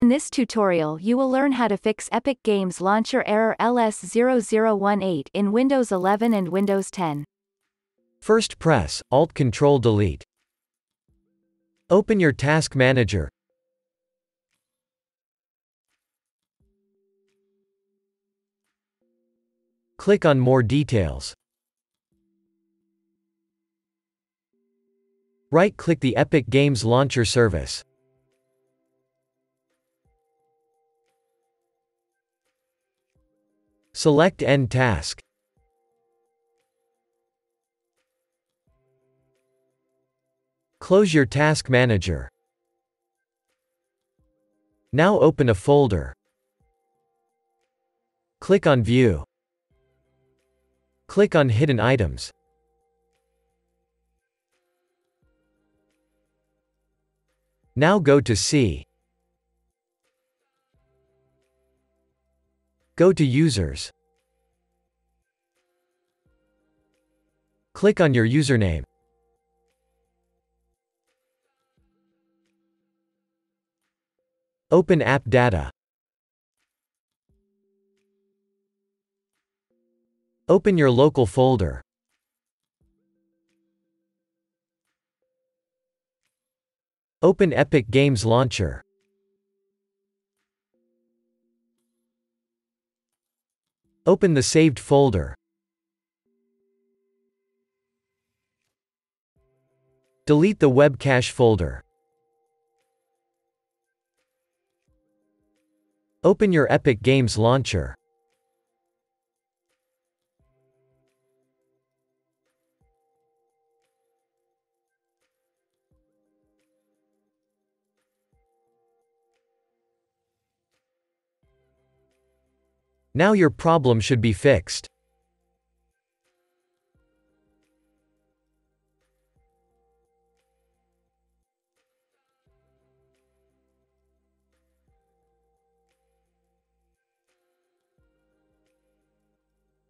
In this tutorial you will learn how to fix Epic Games Launcher error LS-0018 in Windows 11 and Windows 10. First press Alt-Control-Delete. Open your Task Manager. Click on More Details. Right-click the Epic Games Launcher service. Select End Task. Close your Task Manager. Now open a folder. Click on View. Click on Hidden Items. Now go to C. Go to Users. Click on your username. Open App Data. Open your local folder. Open Epic Games Launcher. Open the saved folder. Delete the web cache folder. Open your Epic Games Launcher. Now your problem should be fixed.